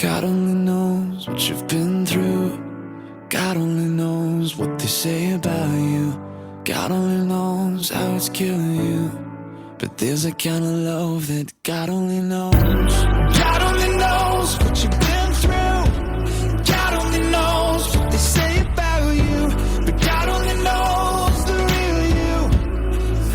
God only knows what you've been through. God only knows what they say about you. God only knows how it's killing you. But there's a kind of love that God only knows. God only knows what you've been through. God only knows what they say about you. But God only knows the real you.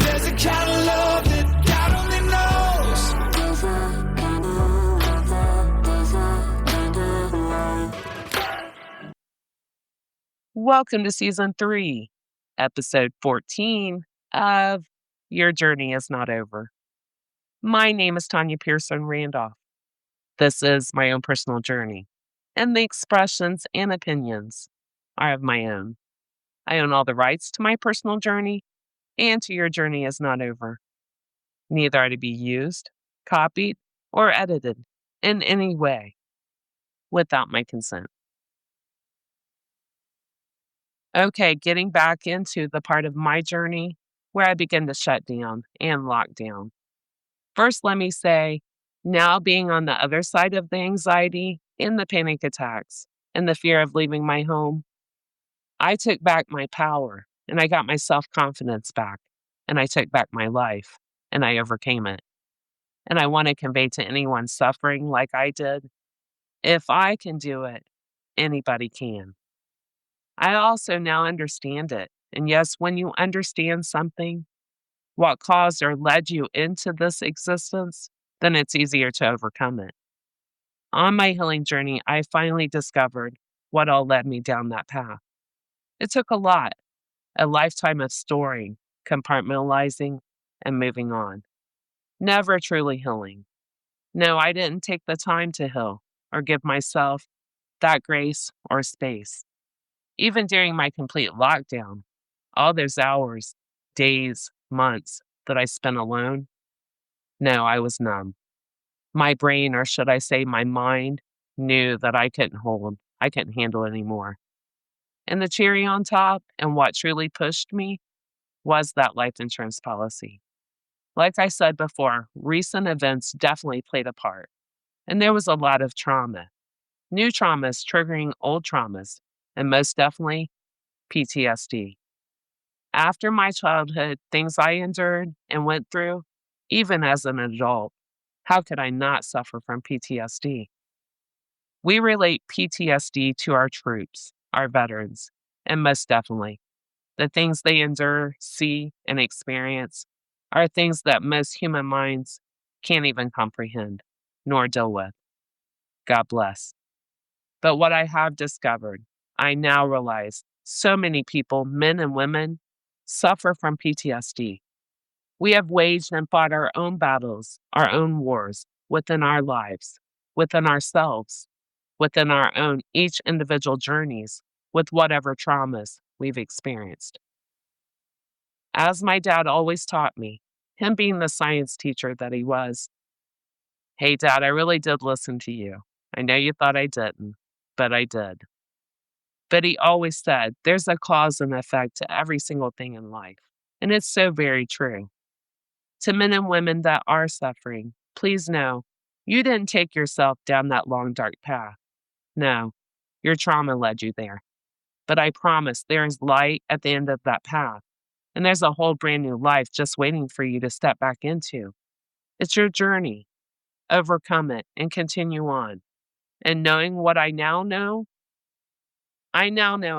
There's a kind of love that God only knows. Welcome to Season 3, Episode 14 of Your Journey Is Not Over. My name is Tanya Pearson Randolph. This is my own personal journey, and the expressions and opinions are of my own. I own all the rights to my personal journey and to Your Journey Is Not Over. Neither are to be used, copied, or edited in any way without my consent. Okay, getting back into the part of my journey where I begin to shut down and lock down. First, let me say, now being on the other side of the anxiety and the panic attacks and the fear of leaving my home, I took back my power and I got my self-confidence back and I took back my life and I overcame it. And I want to convey to anyone suffering like I did, if I can do it, anybody can. I also now understand it. And yes, when you understand something, what caused or led you into this existence, then it's easier to overcome it. On my healing journey, I finally discovered what all led me down that path. It took a lot, a lifetime of storing, compartmentalizing, and moving on. Never truly healing. No, I didn't take the time to heal or give myself that grace or space. Even during my complete lockdown, all those hours, days, months that I spent alone, no, I was numb. My brain, or should I say my mind, knew that I couldn't handle anymore. And the cherry on top, and what truly pushed me, was that life insurance policy. Like I said before, recent events definitely played a part. And there was a lot of trauma. New traumas triggering old traumas, and most definitely PTSD. After my childhood, things I endured and went through, even as an adult, how could I not suffer from PTSD? We relate PTSD to our troops, our veterans, and most definitely, the things they endure, see, and experience are things that most human minds can't even comprehend nor deal with. God bless. But what I have discovered, I now realize so many people, men and women, suffer from PTSD. We have waged and fought our own battles, our own wars within our lives, within ourselves, within our own each individual journeys with whatever traumas we've experienced. As my dad always taught me, him being the science teacher that he was, hey, Dad, I really did listen to you. I know you thought I didn't, but I did. But he always said, there's a cause and effect to every single thing in life. And it's so very true. To men and women that are suffering, please know, you didn't take yourself down that long, dark path. No, your trauma led you there. But I promise there is light at the end of that path. And there's a whole brand new life just waiting for you to step back into. It's your journey. Overcome it and continue on. And knowing what I now know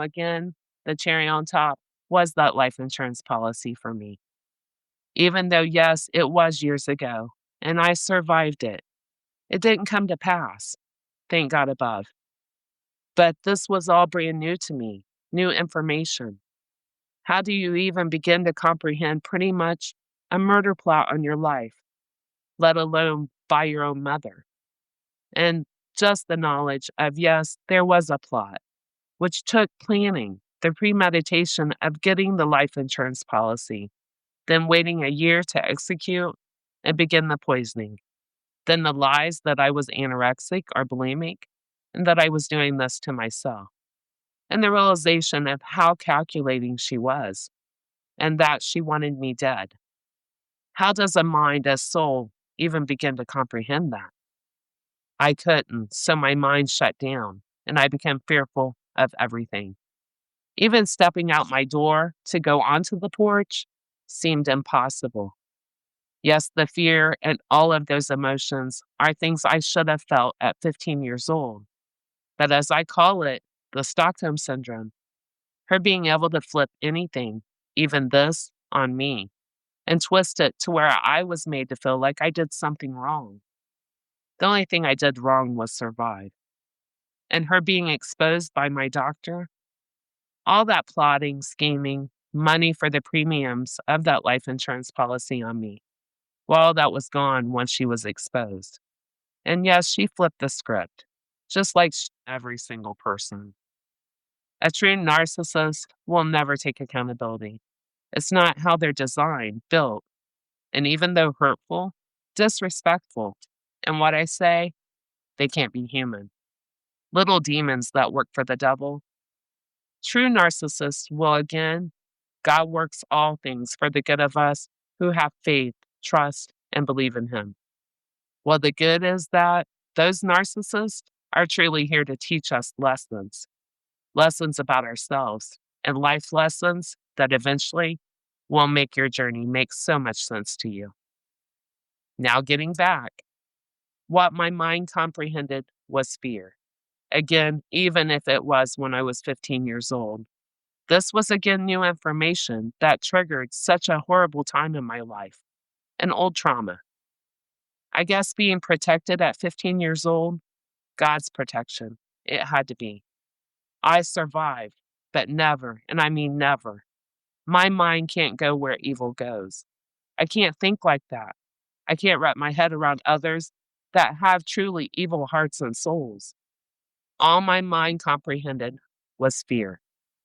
again, the cherry on top was that life insurance policy for me. Even though, yes, it was years ago, and I survived it. It didn't come to pass, thank God above. But this was all brand new to me, new information. How do you even begin to comprehend pretty much a murder plot on your life, let alone by your own mother? And just the knowledge of, yes, there was a plot, which took planning, the premeditation of getting the life insurance policy, then waiting a year to execute and begin the poisoning, then the lies that I was anorexic or bulimic, and that I was doing this to myself, and the realization of how calculating she was, and that she wanted me dead. How does a mind, a soul, even begin to comprehend that? I couldn't, so my mind shut down, and I became fearful of everything. Even stepping out my door to go onto the porch seemed impossible. Yes, the fear and all of those emotions are things I should have felt at 15 years old. But as I call it, the Stockholm Syndrome, her being able to flip anything, even this, on me, and twist it to where I was made to feel like I did something wrong. The only thing I did wrong was survive. And her being exposed by my doctor, all that plotting, scheming, money for the premiums of that life insurance policy on me, well, that was gone once she was exposed. And yes, she flipped the script, just like every single person. A true narcissist will never take accountability. It's not how they're designed, built, and even though hurtful, disrespectful. And what I say, they can't be human. Little demons that work for the devil. True narcissists will again, God works all things for the good of us who have faith, trust, and believe in Him. Well, the good is that those narcissists are truly here to teach us lessons about ourselves, and life lessons that eventually will make your journey make so much sense to you. Now, getting back, what my mind comprehended was fear. Again, even if it was when I was 15 years old. This was again new information that triggered such a horrible time in my life, an old trauma. I guess being protected at 15 years old, God's protection, it had to be. I survived, but never, and I mean never. My mind can't go where evil goes. I can't think like that. I can't wrap my head around others that have truly evil hearts and souls. All my mind comprehended was fear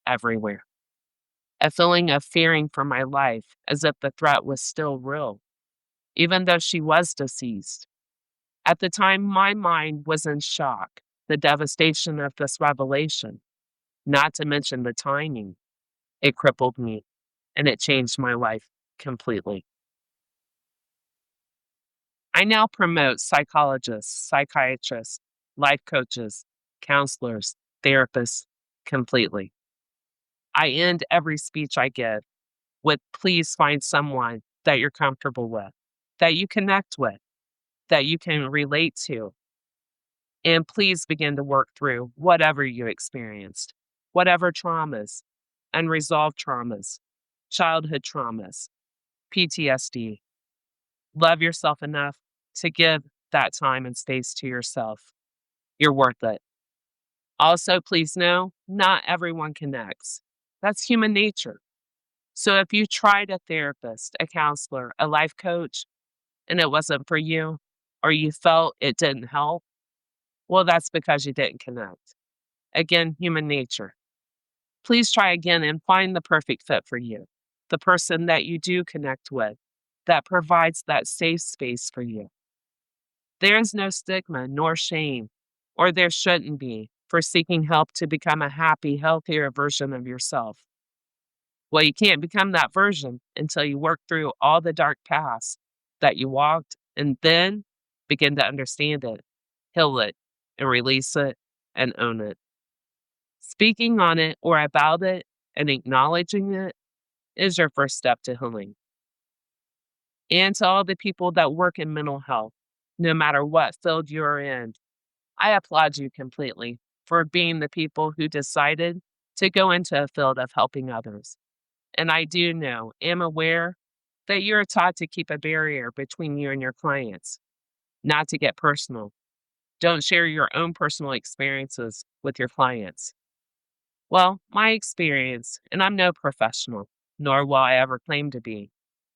everywhere. A feeling of fearing for my life as if the threat was still real, even though she was deceased. At the time, my mind was in shock, the devastation of this revelation, not to mention the timing. It crippled me and it changed my life completely. I now promote psychologists, psychiatrists, life coaches, counselors, therapists completely. I end every speech I give with please find someone that you're comfortable with, that you connect with, that you can relate to. And please begin to work through whatever you experienced, whatever traumas, unresolved traumas, childhood traumas, PTSD. Love yourself enough to give that time and space to yourself. You're worth it. Also, please know not everyone connects. That's human nature. So if you tried a therapist, a counselor, a life coach, and it wasn't for you, or you felt it didn't help, well, that's because you didn't connect. Again, human nature. Please try again and find the perfect fit for you, the person that you do connect with, that provides that safe space for you. There is no stigma nor shame, or there shouldn't be, for seeking help to become a happy, healthier version of yourself. Well, you can't become that version until you work through all the dark paths that you walked and then begin to understand it, heal it, and release it and own it. Speaking on it or about it and acknowledging it is your first step to healing. And to all the people that work in mental health, no matter what field you're in, I applaud you completely for being the people who decided to go into a field of helping others. And I do know, am aware that you're taught to keep a barrier between you and your clients, not to get personal. Don't share your own personal experiences with your clients. Well, my experience, and I'm no professional, nor will I ever claim to be,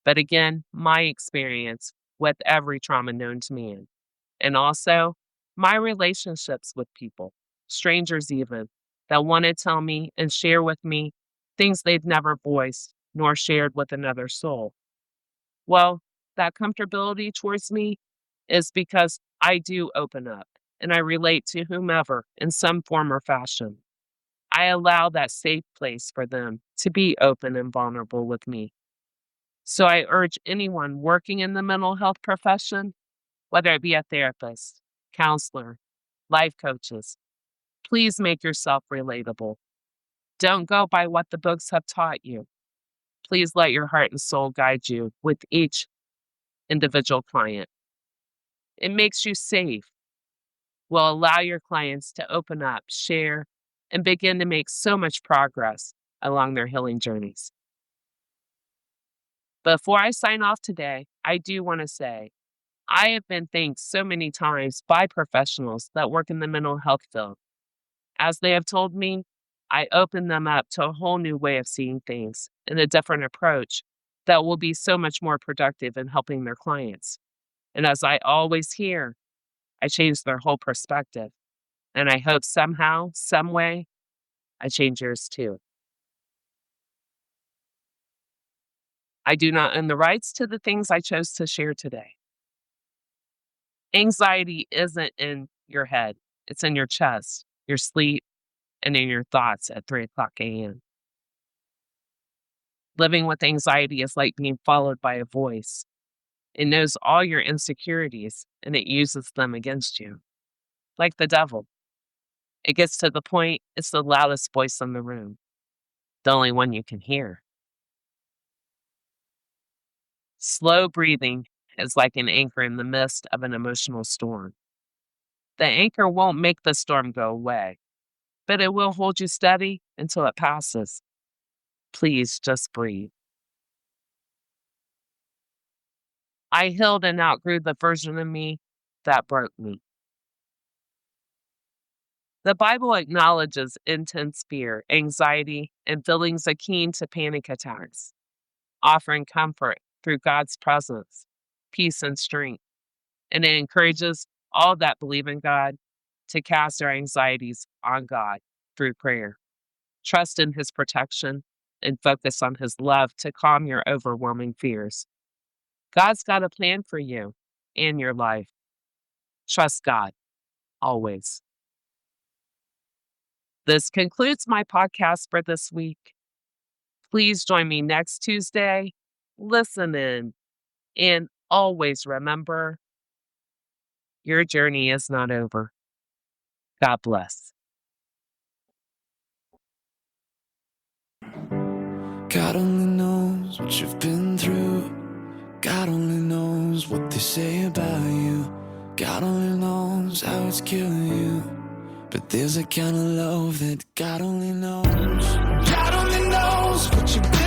but again, my experience with every trauma known to man, and also my relationships with people, strangers even, that want to tell me and share with me things they've never voiced nor shared with another soul. Well, that comfortability towards me is because I do open up and I relate to whomever in some form or fashion. I allow that safe place for them to be open and vulnerable with me. So I urge anyone working in the mental health profession, whether it be a therapist, counselor, life coaches. Please make yourself relatable. Don't go by what the books have taught you. Please let your heart and soul guide you with each individual client. It makes you safe, will allow your clients to open up, share, and begin to make so much progress along their healing journeys. Before I sign off today, I do want to say I have been thanked so many times by professionals that work in the mental health field. As they have told me, I open them up to a whole new way of seeing things and a different approach that will be so much more productive in helping their clients. And as I always hear, I change their whole perspective. And I hope somehow, some way, I change yours too. I do not own the rights to the things I chose to share today. Anxiety isn't in your head. It's in your chest, your sleep, and in your thoughts at 3:00 a.m. Living with anxiety is like being followed by a voice. It knows all your insecurities and it uses them against you. Like the devil. It gets to the point it's the loudest voice in the room, the only one you can hear. Slow breathing is like an anchor in the midst of an emotional storm. The anchor won't make the storm go away, but it will hold you steady until it passes. Please just breathe. I healed and outgrew the version of me that broke me. The Bible acknowledges intense fear, anxiety, and feelings akin to panic attacks, offering comfort through God's presence, peace, and strength. And it encourages all that believe in God to cast their anxieties on God through prayer. Trust in His protection and focus on His love to calm your overwhelming fears. God's got a plan for you and your life. Trust God, always. This concludes my podcast for this week. Please join me next Tuesday. Listen in, and always remember, your journey is not over. God bless. God only knows what you've been through. God only knows what they say about you. God only knows how it's killing you. But there's a kind of love that God only knows. God only knows what you've been